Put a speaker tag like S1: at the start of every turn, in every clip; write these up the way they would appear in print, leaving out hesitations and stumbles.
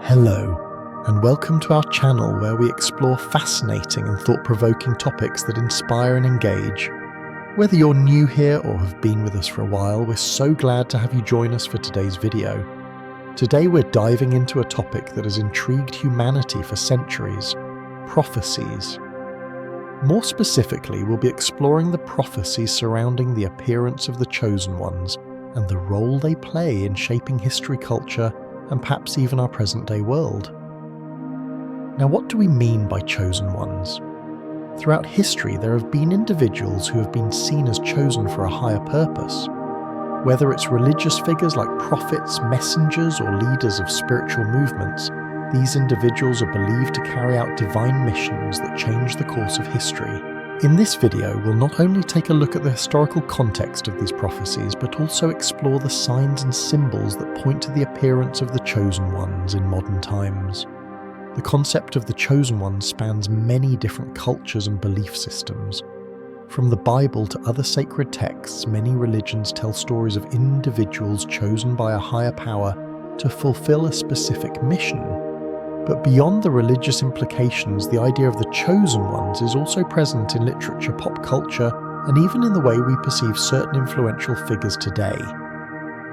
S1: Hello, and welcome to our channel where we explore fascinating and thought-provoking topics that inspire and engage. Whether you're new here or have been with us for a while, we're so glad to have you join us for today's video. Today we're diving into a topic that has intrigued humanity for centuries: prophecies. More specifically, we'll be exploring the prophecies surrounding the appearance of the chosen ones and the role they play in shaping history, culture, and perhaps even our present-day world. Now, what do we mean by chosen ones? Throughout history, there have been individuals who have been seen as chosen for a higher purpose. Whether it's religious figures like prophets, messengers, or leaders of spiritual movements, these individuals are believed to carry out divine missions that change the course of history. In this video, we'll not only take a look at the historical context of these prophecies, but also explore the signs and symbols that point to the appearance of the chosen ones in modern times. The concept of the chosen ones spans many different cultures and belief systems. From the Bible to other sacred texts, many religions tell stories of individuals chosen by a higher power to fulfill a specific mission. But beyond the religious implications, the idea of the chosen ones is also present in literature, pop culture, and even in the way we perceive certain influential figures today.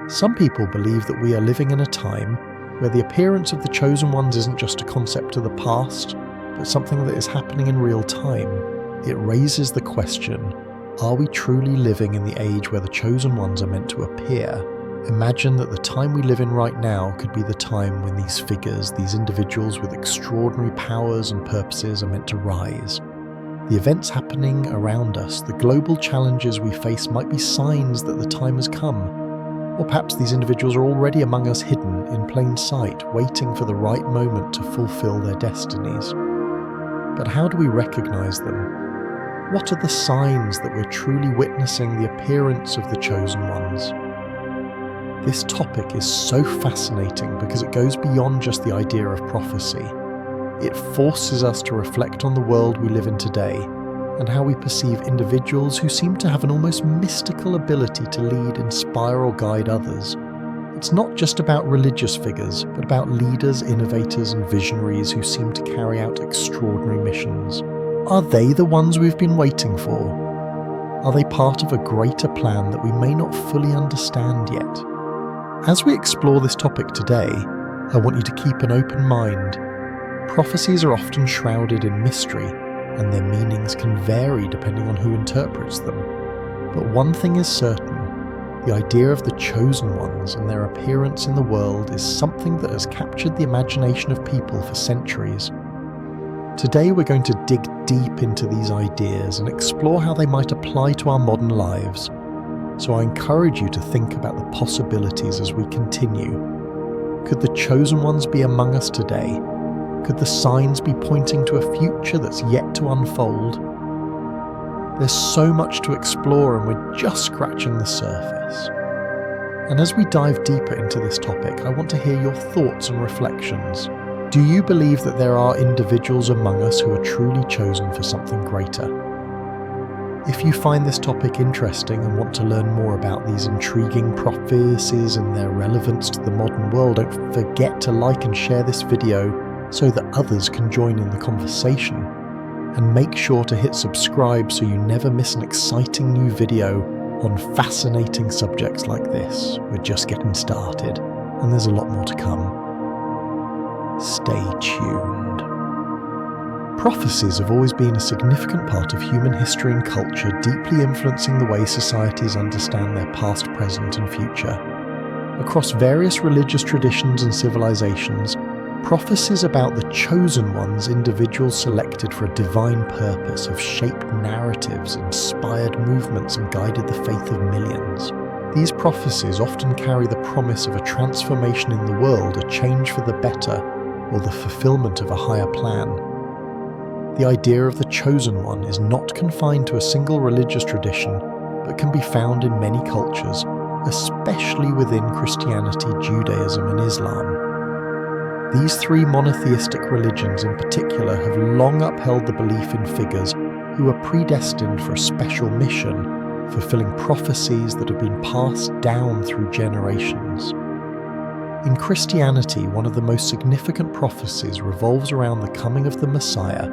S1: Some people believe that we are living in a time where the appearance of the chosen ones isn't just a concept of the past, but something that is happening in real time. It raises the question, are we truly living in the age where the chosen ones are meant to appear? Imagine that the time we live in right now could be the time when these figures, these individuals with extraordinary powers and purposes, are meant to rise. The events happening around us, the global challenges we face, might be signs that the time has come. Or perhaps these individuals are already among us, hidden in plain sight, waiting for the right moment to fulfill their destinies. But how do we recognize them? What are the signs that we're truly witnessing the appearance of the chosen ones? This topic is so fascinating because it goes beyond just the idea of prophecy. It forces us to reflect on the world we live in today and how we perceive individuals who seem to have an almost mystical ability to lead, inspire, or guide others. It's not just about religious figures, but about leaders, innovators, and visionaries who seem to carry out extraordinary missions. Are they the ones we've been waiting for? Are they part of a greater plan that we may not fully understand yet? As we explore this topic today, I want you to keep an open mind. Prophecies are often shrouded in mystery, and their meanings can vary depending on who interprets them. But one thing is certain, the idea of the chosen ones and their appearance in the world is something that has captured the imagination of people for centuries. Today we're going to dig deep into these ideas and explore how they might apply to our modern lives. So I encourage you to think about the possibilities as we continue. Could the chosen ones be among us today? Could the signs be pointing to a future that's yet to unfold? There's so much to explore and we're just scratching the surface. And as we dive deeper into this topic, I want to hear your thoughts and reflections. Do you believe that there are individuals among us who are truly chosen for something greater? If you find this topic interesting and want to learn more about these intriguing prophecies and their relevance to the modern world, don't forget to like and share this video so that others can join in the conversation. And make sure to hit subscribe so you never miss an exciting new video on fascinating subjects like this. We're just getting started, and there's a lot more to come. Stay tuned. Prophecies have always been a significant part of human history and culture, deeply influencing the way societies understand their past, present, and future. Across various religious traditions and civilizations, prophecies about the chosen ones, individuals selected for a divine purpose, have shaped narratives, inspired movements, and guided the faith of millions. These prophecies often carry the promise of a transformation in the world, a change for the better, or the fulfillment of a higher plan. The idea of the chosen one is not confined to a single religious tradition, but can be found in many cultures, especially within Christianity, Judaism, and Islam. These three monotheistic religions in particular have long upheld the belief in figures who are predestined for a special mission, fulfilling prophecies that have been passed down through generations. In Christianity, one of the most significant prophecies revolves around the coming of the Messiah,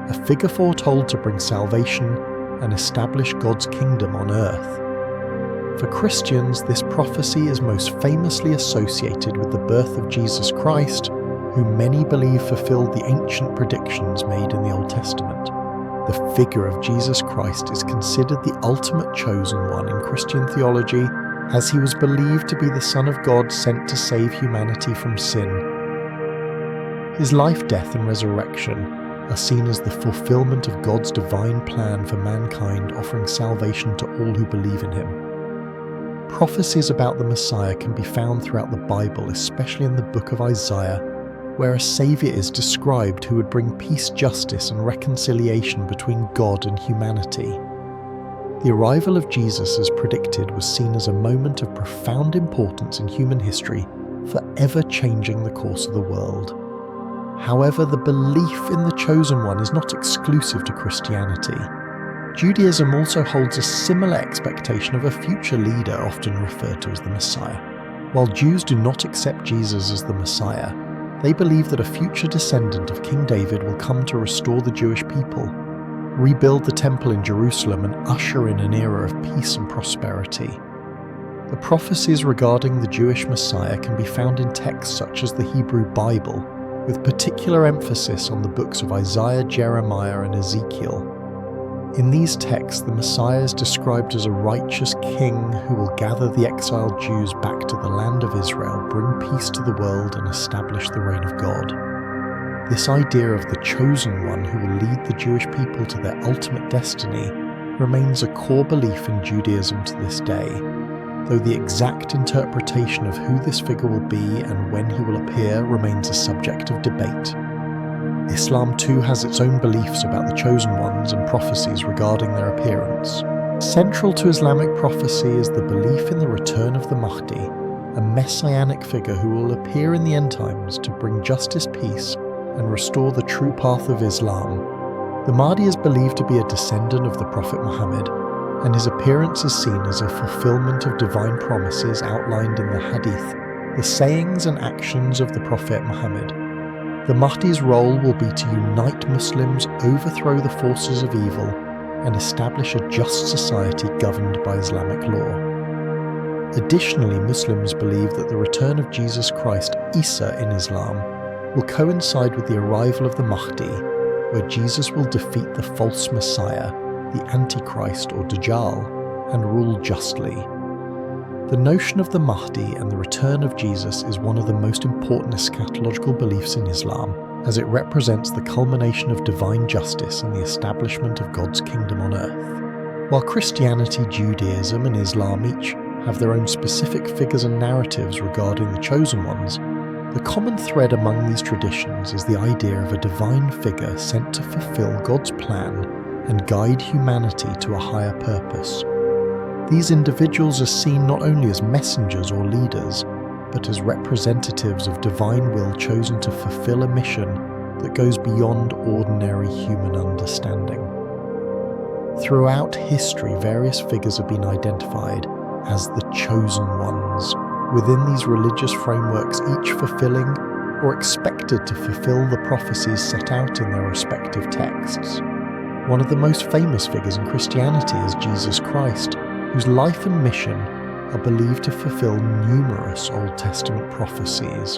S1: a figure foretold to bring salvation and establish God's kingdom on earth. For Christians, this prophecy is most famously associated with the birth of Jesus Christ, whom many believe fulfilled the ancient predictions made in the Old Testament. The figure of Jesus Christ is considered the ultimate chosen one in Christian theology, as he was believed to be the Son of God sent to save humanity from sin. His life, death, and resurrection are seen as the fulfillment of God's divine plan for mankind, offering salvation to all who believe in him. Prophecies about the Messiah can be found throughout the Bible, especially in the book of Isaiah, where a Saviour is described who would bring peace, justice, and reconciliation between God and humanity. The arrival of Jesus, as predicted, was seen as a moment of profound importance in human history, forever changing the course of the world. However, the belief in the Chosen One is not exclusive to Christianity. Judaism also holds a similar expectation of a future leader, often referred to as the Messiah. While Jews do not accept Jesus as the Messiah, they believe that a future descendant of King David will come to restore the Jewish people, rebuild the temple in Jerusalem, and usher in an era of peace and prosperity. The prophecies regarding the Jewish Messiah can be found in texts such as the Hebrew Bible, with particular emphasis on the books of Isaiah, Jeremiah, and Ezekiel. In these texts, the Messiah is described as a righteous king who will gather the exiled Jews back to the land of Israel, bring peace to the world, and establish the reign of God. This idea of the chosen one who will lead the Jewish people to their ultimate destiny remains a core belief in Judaism to this day, though the exact interpretation of who this figure will be and when he will appear remains a subject of debate. Islam too has its own beliefs about the chosen ones and prophecies regarding their appearance. Central to Islamic prophecy is the belief in the return of the Mahdi, a messianic figure who will appear in the end times to bring justice, peace, and restore the true path of Islam. The Mahdi is believed to be a descendant of the Prophet Muhammad, and his appearance is seen as a fulfillment of divine promises outlined in the Hadith, the sayings and actions of the Prophet Muhammad. The Mahdi's role will be to unite Muslims, overthrow the forces of evil, and establish a just society governed by Islamic law. Additionally, Muslims believe that the return of Jesus Christ, Isa in Islam, will coincide with the arrival of the Mahdi, where Jesus will defeat the false Messiah, the Antichrist or Dajjal, and rule justly. The notion of the Mahdi and the return of Jesus is one of the most important eschatological beliefs in Islam, as it represents the culmination of divine justice and the establishment of God's kingdom on earth. While Christianity, Judaism, and Islam each have their own specific figures and narratives regarding the chosen ones, the common thread among these traditions is the idea of a divine figure sent to fulfill God's plan and guide humanity to a higher purpose. These individuals are seen not only as messengers or leaders, but as representatives of divine will chosen to fulfill a mission that goes beyond ordinary human understanding. Throughout history, various figures have been identified as the chosen ones, within these religious frameworks, each fulfilling or expected to fulfill the prophecies set out in their respective texts. One of the most famous figures in Christianity is Jesus Christ, whose life and mission are believed to fulfill numerous Old Testament prophecies.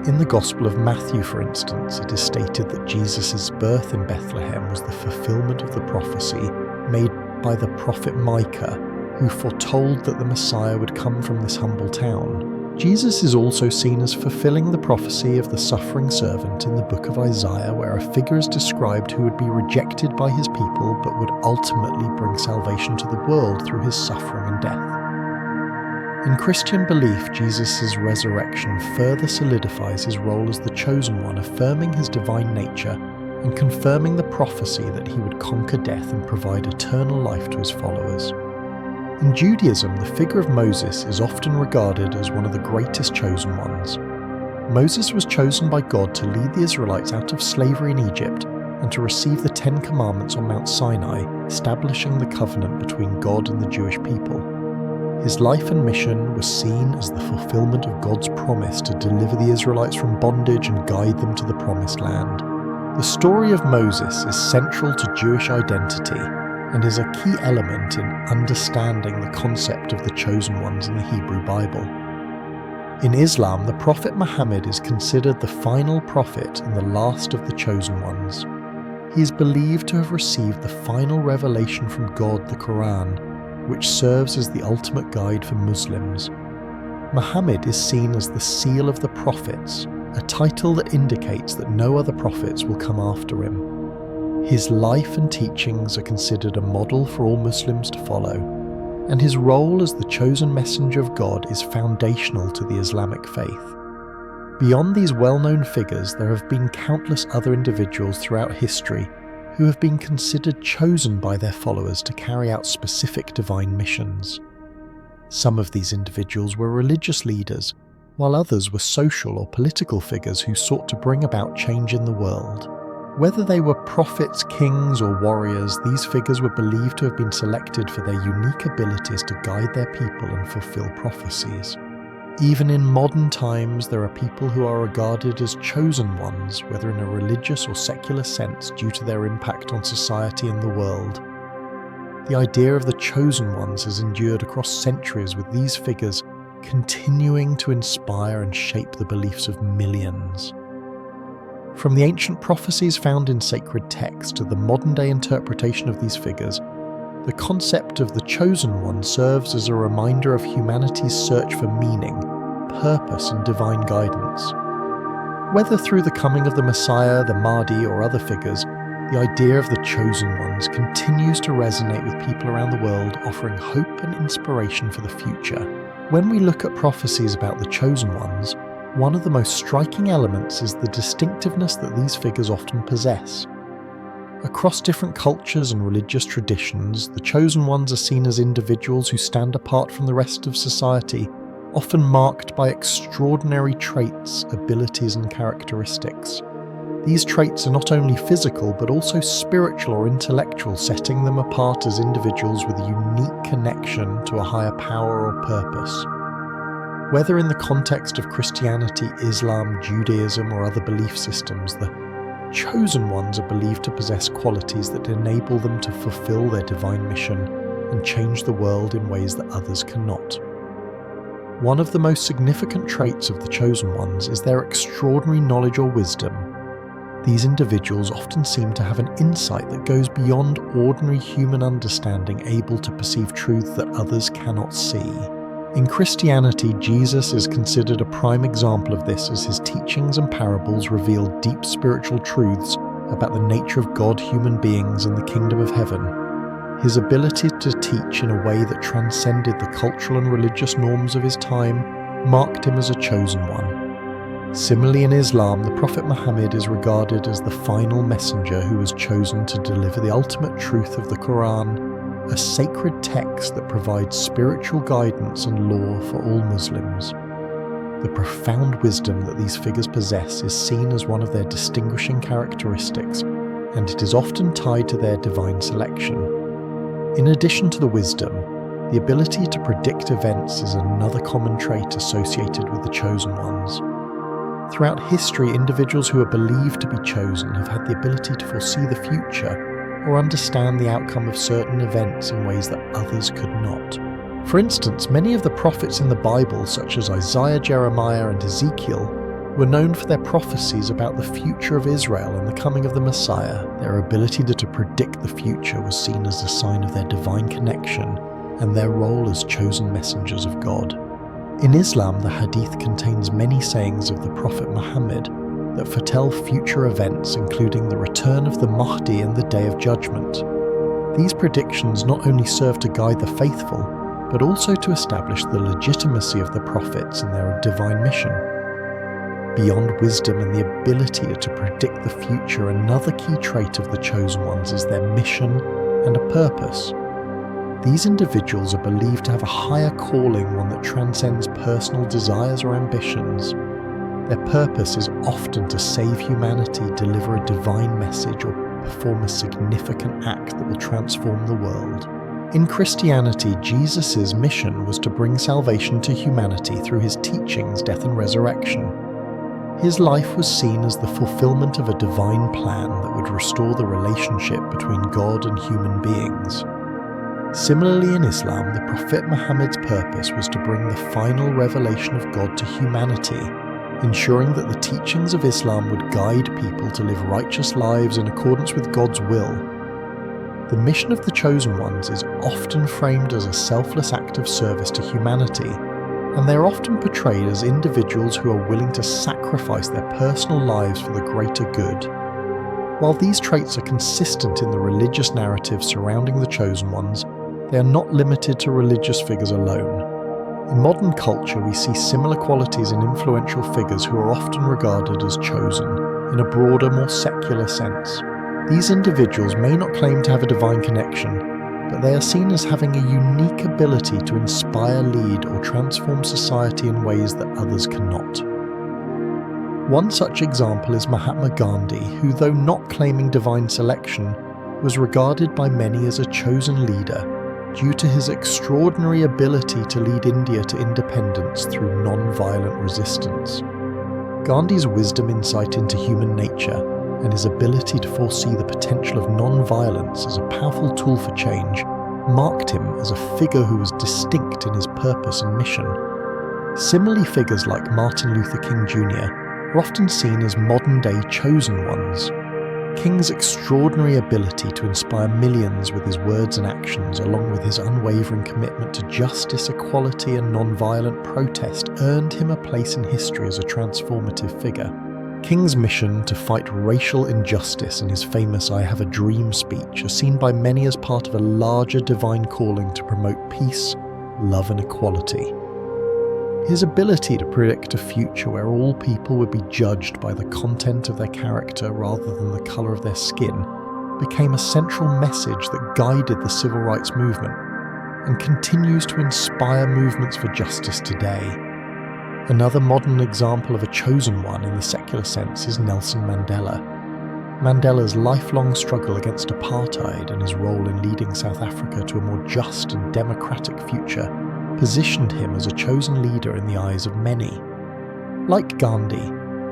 S1: In the Gospel of Matthew, for instance, it is stated that Jesus' birth in Bethlehem was the fulfillment of the prophecy made by the prophet Micah, who foretold that the Messiah would come from this humble town. Jesus is also seen as fulfilling the prophecy of the suffering servant in the book of Isaiah, where a figure is described who would be rejected by his people but would ultimately bring salvation to the world through his suffering and death. In Christian belief, Jesus' resurrection further solidifies his role as the chosen one, affirming his divine nature and confirming the prophecy that he would conquer death and provide eternal life to his followers. In Judaism, the figure of Moses is often regarded as one of the greatest chosen ones. Moses was chosen by God to lead the Israelites out of slavery in Egypt and to receive the 10 Commandments on Mount Sinai, establishing the covenant between God and the Jewish people. His life and mission was seen as the fulfillment of God's promise to deliver the Israelites from bondage and guide them to the Promised Land. The story of Moses is central to Jewish identity and is a key element in understanding the concept of the chosen ones in the Hebrew Bible. In Islam, the Prophet Muhammad is considered the final prophet and the last of the chosen ones. He is believed to have received the final revelation from God, the Quran, which serves as the ultimate guide for Muslims. Muhammad is seen as the seal of the prophets, a title that indicates that no other prophets will come after him. His life and teachings are considered a model for all Muslims to follow, and his role as the chosen messenger of God is foundational to the Islamic faith. Beyond these well-known figures, there have been countless other individuals throughout history who have been considered chosen by their followers to carry out specific divine missions. Some of these individuals were religious leaders, while others were social or political figures who sought to bring about change in the world. Whether they were prophets, kings, or warriors, these figures were believed to have been selected for their unique abilities to guide their people and fulfill prophecies. Even in modern times, there are people who are regarded as chosen ones, whether in a religious or secular sense, due to their impact on society and the world. The idea of the chosen ones has endured across centuries, with these figures continuing to inspire and shape the beliefs of millions. From the ancient prophecies found in sacred texts to the modern-day interpretation of these figures, the concept of the chosen one serves as a reminder of humanity's search for meaning, purpose, and divine guidance. Whether through the coming of the Messiah, the Mahdi, or other figures, the idea of the chosen ones continues to resonate with people around the world, offering hope and inspiration for the future. When we look at prophecies about the chosen ones, one of the most striking elements is the distinctiveness that these figures often possess. Across different cultures and religious traditions, the chosen ones are seen as individuals who stand apart from the rest of society, often marked by extraordinary traits, abilities, and characteristics. These traits are not only physical but also spiritual or intellectual, setting them apart as individuals with a unique connection to a higher power or purpose. Whether in the context of Christianity, Islam, Judaism, or other belief systems, the chosen ones are believed to possess qualities that enable them to fulfill their divine mission and change the world in ways that others cannot. One of the most significant traits of the chosen ones is their extraordinary knowledge or wisdom. These individuals often seem to have an insight that goes beyond ordinary human understanding, able to perceive truth that others cannot see. In Christianity, Jesus is considered a prime example of this, as his teachings and parables reveal deep spiritual truths about the nature of God, human beings, and the kingdom of heaven. His ability to teach in a way that transcended the cultural and religious norms of his time marked him as a chosen one. Similarly, in Islam, the Prophet Muhammad is regarded as the final messenger who was chosen to deliver the ultimate truth of the Quran, a sacred text that provides spiritual guidance and law for all Muslims. The profound wisdom that these figures possess is seen as one of their distinguishing characteristics, and it is often tied to their divine selection. In addition to the wisdom, the ability to predict events is another common trait associated with the chosen ones. Throughout history, individuals who are believed to be chosen have had the ability to foresee the future or understand the outcome of certain events in ways that others could not. For instance, many of the prophets in the Bible, such as Isaiah, Jeremiah, and Ezekiel, were known for their prophecies about the future of Israel and the coming of the Messiah. Their ability to predict the future was seen as a sign of their divine connection and their role as chosen messengers of God. In Islam, the Hadith contains many sayings of the Prophet Muhammad that foretell future events, including the return of the Mahdi and the Day of Judgment. These predictions not only serve to guide the faithful, but also to establish the legitimacy of the prophets and their divine mission. Beyond wisdom and the ability to predict the future, another key trait of the chosen ones is their mission and a purpose. These individuals are believed to have a higher calling, one that transcends personal desires or ambitions. Their purpose is often to save humanity, deliver a divine message, or perform a significant act that will transform the world. In Christianity, Jesus' mission was to bring salvation to humanity through his teachings, death and resurrection. His life was seen as the fulfillment of a divine plan that would restore the relationship between God and human beings. Similarly, in Islam, the Prophet Muhammad's purpose was to bring the final revelation of God to humanity, ensuring that the teachings of Islam would guide people to live righteous lives in accordance with God's will. The mission of the Chosen Ones is often framed as a selfless act of service to humanity, and they are often portrayed as individuals who are willing to sacrifice their personal lives for the greater good. While these traits are consistent in the religious narrative surrounding the Chosen Ones, they are not limited to religious figures alone. In modern culture, we see similar qualities in influential figures who are often regarded as chosen, in a broader, more secular sense. These individuals may not claim to have a divine connection, but they are seen as having a unique ability to inspire, lead, or transform society in ways that others cannot. One such example is Mahatma Gandhi, who, though not claiming divine selection, was regarded by many as a chosen leader due to his extraordinary ability to lead India to independence through non-violent resistance. Gandhi's wisdom, insight into human nature, and his ability to foresee the potential of non-violence as a powerful tool for change marked him as a figure who was distinct in his purpose and mission. Similarly, figures like Martin Luther King Jr. are often seen as modern-day chosen ones. King's extraordinary ability to inspire millions with his words and actions, along with his unwavering commitment to justice, equality, and non-violent protest, earned him a place in history as a transformative figure. King's mission to fight racial injustice and his famous "I Have a Dream" speech are seen by many as part of a larger divine calling to promote peace, love, and equality. His ability to predict a future where all people would be judged by the content of their character rather than the colour of their skin became a central message that guided the civil rights movement and continues to inspire movements for justice today. Another modern example of a chosen one in the secular sense is Nelson Mandela. Mandela's lifelong struggle against apartheid and his role in leading South Africa to a more just and democratic future positioned him as a chosen leader in the eyes of many. Like Gandhi,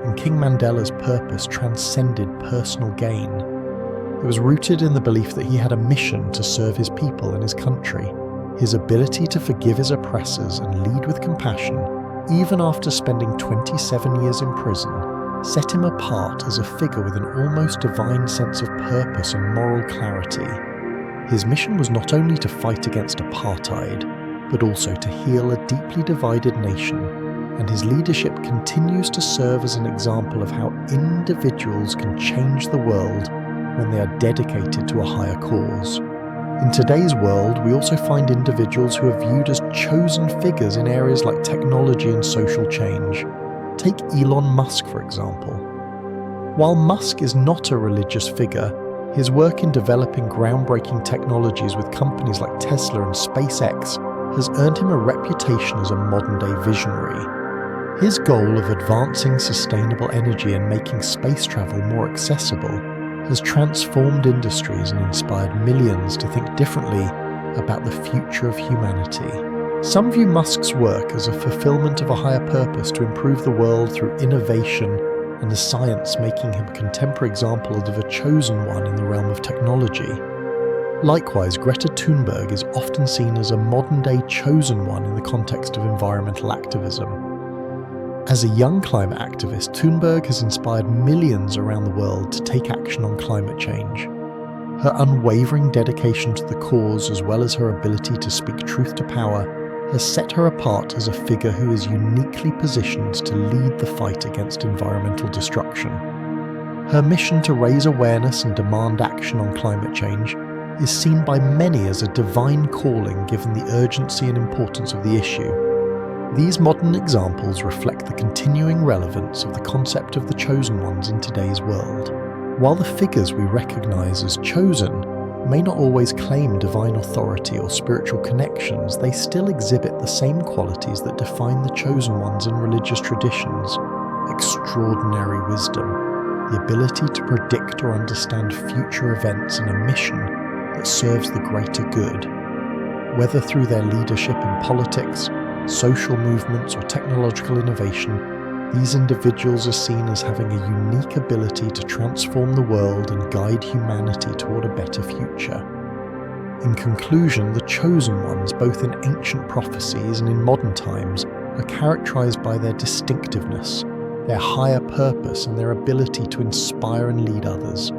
S1: and King Mandela's purpose transcended personal gain. It was rooted in the belief that he had a mission to serve his people and his country. His ability to forgive his oppressors and lead with compassion, even after spending 27 years in prison, set him apart as a figure with an almost divine sense of purpose and moral clarity. His mission was not only to fight against apartheid, but also to heal a deeply divided nation, and his leadership continues to serve as an example of how individuals can change the world when they are dedicated to a higher cause. In today's world, we also find individuals who are viewed as chosen figures in areas like technology and social change. Take Elon Musk, for example. While Musk is not a religious figure, his work in developing groundbreaking technologies with companies like Tesla and SpaceX has earned him a reputation as a modern-day visionary. His goal of advancing sustainable energy and making space travel more accessible has transformed industries and inspired millions to think differently about the future of humanity. Some view Musk's work as a fulfillment of a higher purpose to improve the world through innovation and the science, making him a contemporary example of a chosen one in the realm of technology. Likewise, Greta Thunberg is often seen as a modern-day chosen one in the context of environmental activism. As a young climate activist, Thunberg has inspired millions around the world to take action on climate change. Her unwavering dedication to the cause, as well as her ability to speak truth to power, has set her apart as a figure who is uniquely positioned to lead the fight against environmental destruction. Her mission to raise awareness and demand action on climate change is seen by many as a divine calling given the urgency and importance of the issue. These modern examples reflect the continuing relevance of the concept of the chosen ones in today's world. While the figures we recognize as chosen may not always claim divine authority or spiritual connections, they still exhibit the same qualities that define the chosen ones in religious traditions: extraordinary wisdom, the ability to predict or understand future events, and a mission that serves the greater good. Whether through their leadership in politics, social movements, or technological innovation, these individuals are seen as having a unique ability to transform the world and guide humanity toward a better future. In conclusion, the chosen ones, both in ancient prophecies and in modern times, are characterized by their distinctiveness, their higher purpose, and their ability to inspire and lead others.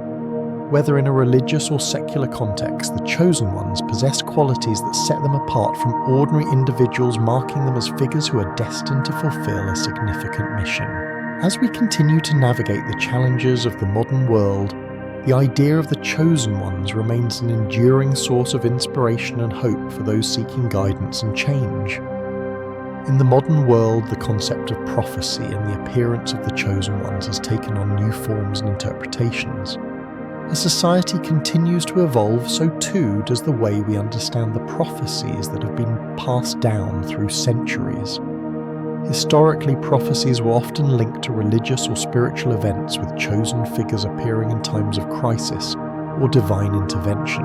S1: Whether in a religious or secular context, the chosen ones possess qualities that set them apart from ordinary individuals, marking them as figures who are destined to fulfill a significant mission. As we continue to navigate the challenges of the modern world, the idea of the chosen ones remains an enduring source of inspiration and hope for those seeking guidance and change. In the modern world, the concept of prophecy and the appearance of the chosen ones has taken on new forms and interpretations. As society continues to evolve, so too does the way we understand the prophecies that have been passed down through centuries. Historically, prophecies were often linked to religious or spiritual events, with chosen figures appearing in times of crisis or divine intervention.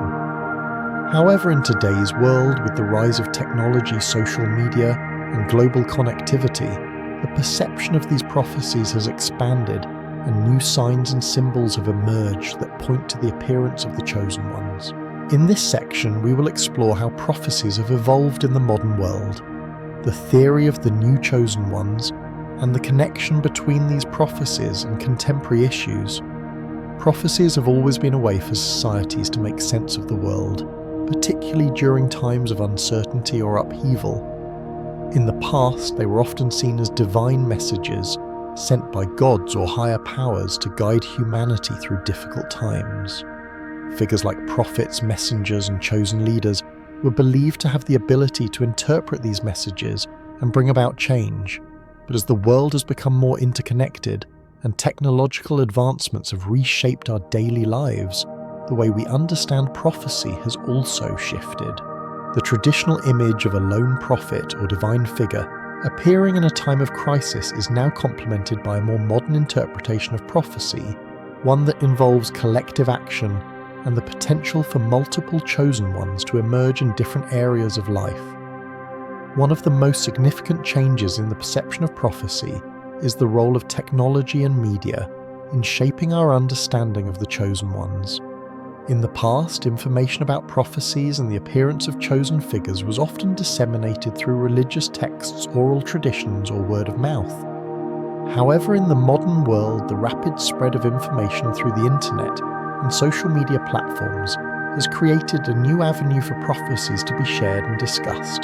S1: However, in today's world, with the rise of technology, social media, and global connectivity, the perception of these prophecies has expanded, and new signs and symbols have emerged that point to the appearance of the chosen ones. In this section, we will explore how prophecies have evolved in the modern world, the theory of the new chosen ones, and the connection between these prophecies and contemporary issues. Prophecies have always been a way for societies to make sense of the world, particularly during times of uncertainty or upheaval. In the past, they were often seen as divine messages sent by gods or higher powers to guide humanity through difficult times. Figures like prophets, messengers, and chosen leaders were believed to have the ability to interpret these messages and bring about change. But as the world has become more interconnected and technological advancements have reshaped our daily lives, the way we understand prophecy has also shifted. The traditional image of a lone prophet or divine figure appearing in a time of crisis is now complemented by a more modern interpretation of prophecy, one that involves collective action and the potential for multiple chosen ones to emerge in different areas of life. One of the most significant changes in the perception of prophecy is the role of technology and media in shaping our understanding of the chosen ones. In the past, information about prophecies and the appearance of chosen figures was often disseminated through religious texts, oral traditions, or word of mouth. However, in the modern world, the rapid spread of information through the internet and social media platforms has created a new avenue for prophecies to be shared and discussed.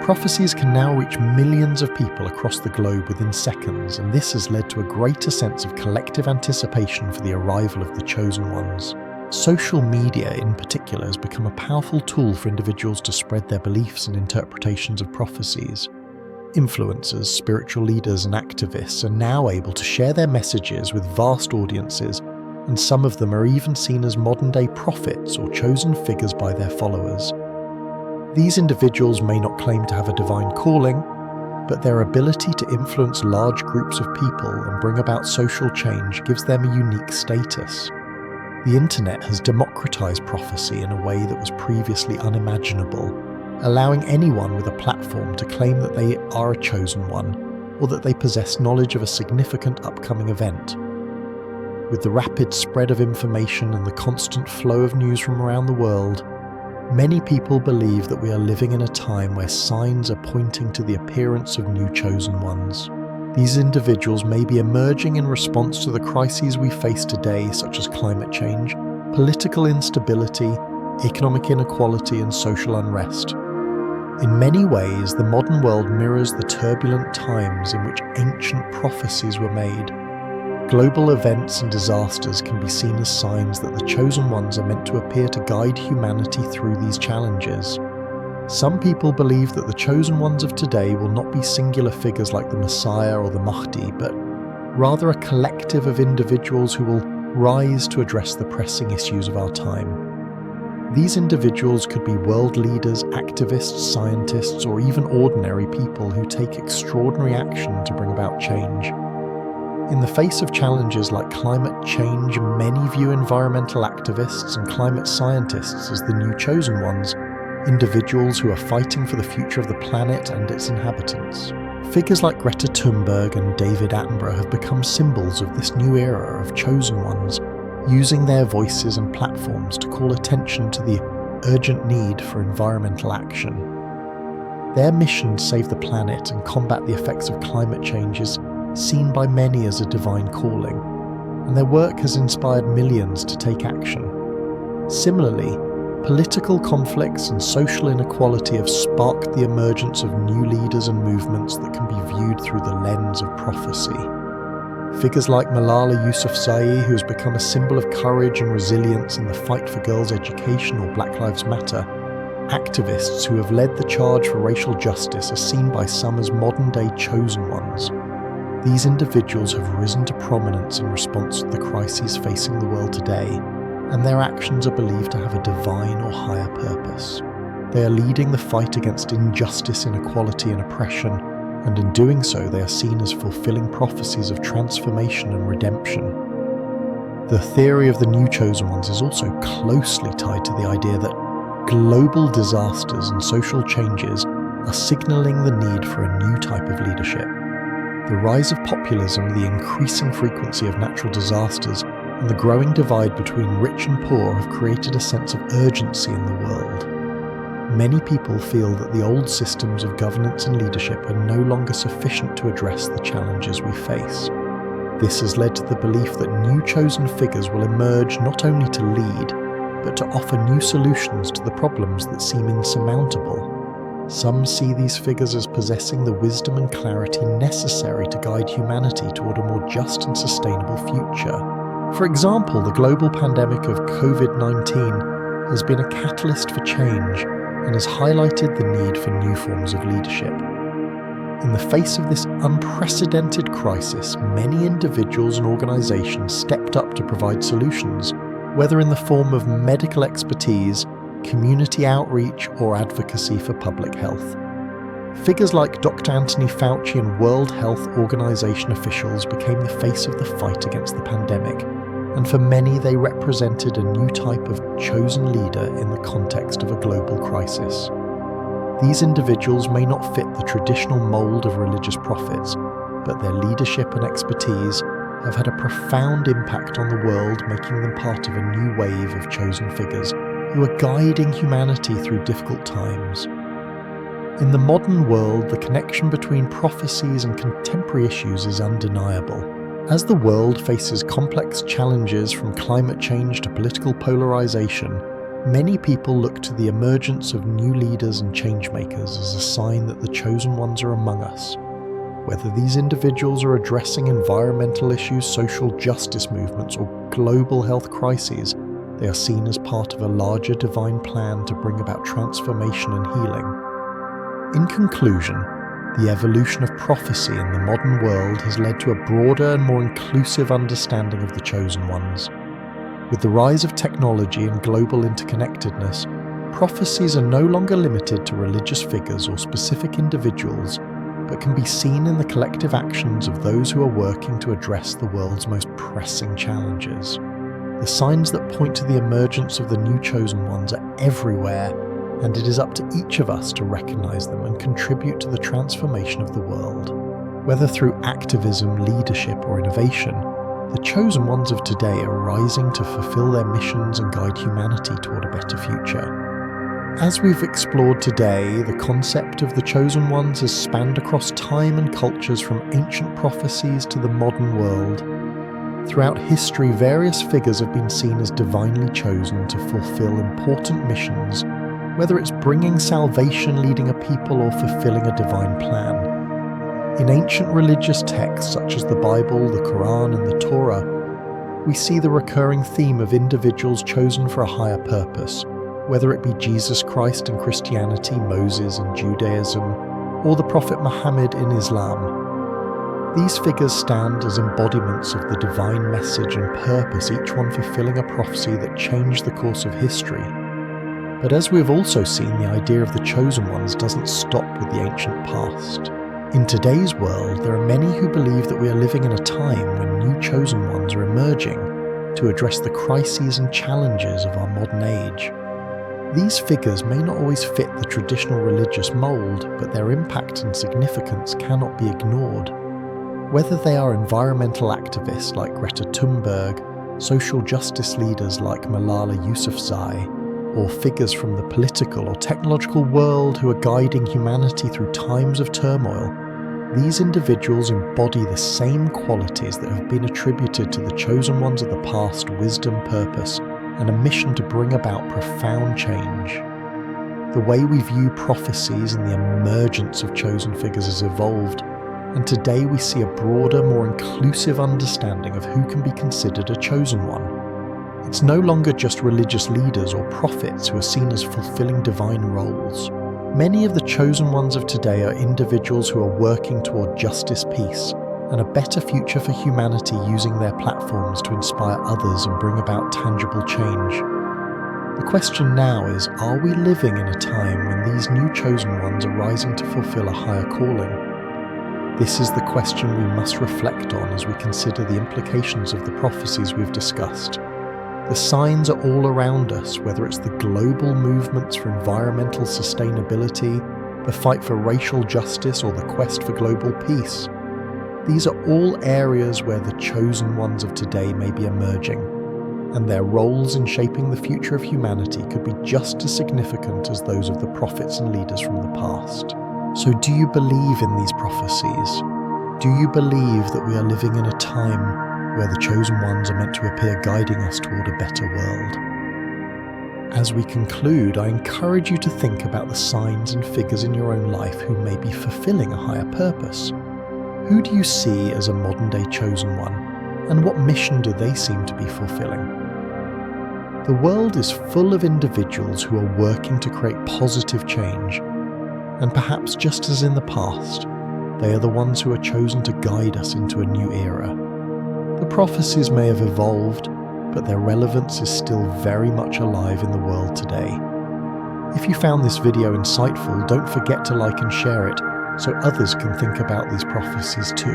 S1: Prophecies can now reach millions of people across the globe within seconds, and this has led to a greater sense of collective anticipation for the arrival of the chosen ones. Social media in particular has become a powerful tool for individuals to spread their beliefs and interpretations of prophecies. Influencers, spiritual leaders, and activists are now able to share their messages with vast audiences, and some of them are even seen as modern-day prophets or chosen figures by their followers. These individuals may not claim to have a divine calling, but their ability to influence large groups of people and bring about social change gives them a unique status. The internet has democratized prophecy in a way that was previously unimaginable, allowing anyone with a platform to claim that they are a chosen one, or that they possess knowledge of a significant upcoming event. With the rapid spread of information and the constant flow of news from around the world, many people believe that we are living in a time where signs are pointing to the appearance of new chosen ones. These individuals may be emerging in response to the crises we face today, such as climate change, political instability, economic inequality, and social unrest. In many ways, the modern world mirrors the turbulent times in which ancient prophecies were made. Global events and disasters can be seen as signs that the chosen ones are meant to appear to guide humanity through these challenges. Some people believe that the chosen ones of today will not be singular figures like the Messiah or the Mahdi, but rather a collective of individuals who will rise to address the pressing issues of our time. These individuals could be world leaders, activists, scientists, or even ordinary people who take extraordinary action to bring about change. In the face of challenges like climate change, many view environmental activists and climate scientists as the new chosen ones, individuals who are fighting for the future of the planet and its inhabitants. Figures like Greta Thunberg and David Attenborough have become symbols of this new era of chosen ones, using their voices and platforms to call attention to the urgent need for environmental action. Their mission to save the planet and combat the effects of climate change is seen by many as a divine calling, and their work has inspired millions to take action. Similarly, political conflicts and social inequality have sparked the emergence of new leaders and movements that can be viewed through the lens of prophecy. Figures like Malala Yousafzai, who has become a symbol of courage and resilience in the fight for girls' education, or Black Lives Matter, activists who have led the charge for racial justice are seen by some as modern-day chosen ones. These individuals have risen to prominence in response to the crises facing the world today, and their actions are believed to have a divine or higher purpose. They are leading the fight against injustice, inequality, and oppression, and in doing so they are seen as fulfilling prophecies of transformation and redemption. The theory of the new chosen ones is also closely tied to the idea that global disasters and social changes are signalling the need for a new type of leadership. The rise of populism, the increasing frequency of natural disasters, and the growing divide between rich and poor have created a sense of urgency in the world. Many people feel that the old systems of governance and leadership are no longer sufficient to address the challenges we face. This has led to the belief that new chosen figures will emerge not only to lead, but to offer new solutions to the problems that seem insurmountable. Some see these figures as possessing the wisdom and clarity necessary to guide humanity toward a more just and sustainable future. For example, the global pandemic of COVID-19 has been a catalyst for change and has highlighted the need for new forms of leadership. In the face of this unprecedented crisis, many individuals and organizations stepped up to provide solutions, whether in the form of medical expertise, community outreach, or advocacy for public health. Figures like Dr. Anthony Fauci and World Health Organization officials became the face of the fight against the pandemic, and for many they represented a new type of chosen leader in the context of a global crisis. These individuals may not fit the traditional mold of religious prophets, but their leadership and expertise have had a profound impact on the world, making them part of a new wave of chosen figures who are guiding humanity through difficult times. In the modern world, the connection between prophecies and contemporary issues is undeniable. As the world faces complex challenges from climate change to political polarization, many people look to the emergence of new leaders and changemakers as a sign that the chosen ones are among us. Whether these individuals are addressing environmental issues, social justice movements, or global health crises, they are seen as part of a larger divine plan to bring about transformation and healing. In conclusion, the evolution of prophecy in the modern world has led to a broader and more inclusive understanding of the chosen ones. With the rise of technology and global interconnectedness, prophecies are no longer limited to religious figures or specific individuals, but can be seen in the collective actions of those who are working to address the world's most pressing challenges. The signs that point to the emergence of the new chosen ones are everywhere, and it is up to each of us to recognize them and contribute to the transformation of the world. Whether through activism, leadership, or innovation, the chosen ones of today are rising to fulfill their missions and guide humanity toward a better future. As we've explored today, the concept of the chosen ones has spanned across time and cultures from ancient prophecies to the modern world. Throughout history, various figures have been seen as divinely chosen to fulfill important missions, whether it's bringing salvation, leading a people, or fulfilling a divine plan. In ancient religious texts such as the Bible, the Quran, and the Torah, we see the recurring theme of individuals chosen for a higher purpose, whether it be Jesus Christ in Christianity, Moses in Judaism, or the Prophet Muhammad in Islam. These figures stand as embodiments of the divine message and purpose, each one fulfilling a prophecy that changed the course of history. But as we've also seen, the idea of the chosen ones doesn't stop with the ancient past. In today's world, there are many who believe that we are living in a time when new chosen ones are emerging to address the crises and challenges of our modern age. These figures may not always fit the traditional religious mould, but their impact and significance cannot be ignored. Whether they are environmental activists like Greta Thunberg, social justice leaders like Malala Yousafzai, or figures from the political or technological world who are guiding humanity through times of turmoil, these individuals embody the same qualities that have been attributed to the chosen ones of the past: wisdom, purpose, and a mission to bring about profound change. The way we view prophecies and the emergence of chosen figures has evolved, and today we see a broader, more inclusive understanding of who can be considered a chosen one. It's no longer just religious leaders or prophets who are seen as fulfilling divine roles. Many of the chosen ones of today are individuals who are working toward justice, peace, and a better future for humanity, using their platforms to inspire others and bring about tangible change. The question now is, are we living in a time when these new chosen ones are rising to fulfill a higher calling? This is the question we must reflect on as we consider the implications of the prophecies we've discussed. The signs are all around us, whether it's the global movements for environmental sustainability, the fight for racial justice, or the quest for global peace. These are all areas where the chosen ones of today may be emerging, and their roles in shaping the future of humanity could be just as significant as those of the prophets and leaders from the past. So do you believe in these prophecies? Do you believe that we are living in a time where the chosen ones are meant to appear guiding us toward a better world? As we conclude, I encourage you to think about the signs and figures in your own life who may be fulfilling a higher purpose. Who do you see as a modern-day chosen one, and what mission do they seem to be fulfilling? The world is full of individuals who are working to create positive change, and perhaps just as in the past, they are the ones who are chosen to guide us into a new era. The prophecies may have evolved, but their relevance is still very much alive in the world today. If you found this video insightful, don't forget to like and share it, so others can think about these prophecies too.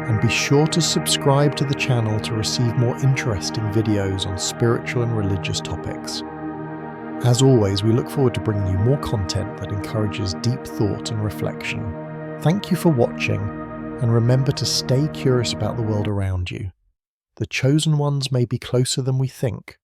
S1: And be sure to subscribe to the channel to receive more interesting videos on spiritual and religious topics. As always, we look forward to bringing you more content that encourages deep thought and reflection. Thank you for watching, and remember to stay curious about the world around you. The chosen ones may be closer than we think,